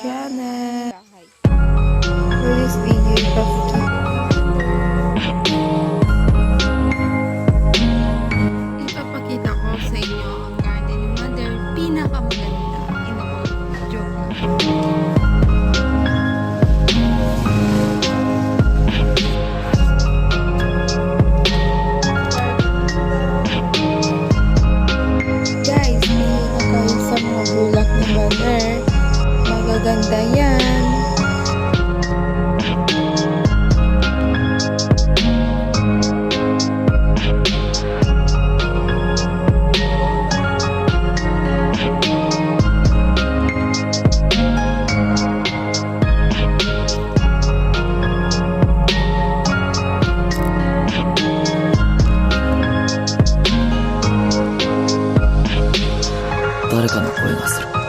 channel. For this video, ipapakita ko sa inyo ang garden ni Mother. Pinakamaganda. Joke lang. Guys, pili na kayo sa mga bulak ni Mother. Magaganda yan.誰かの声がする。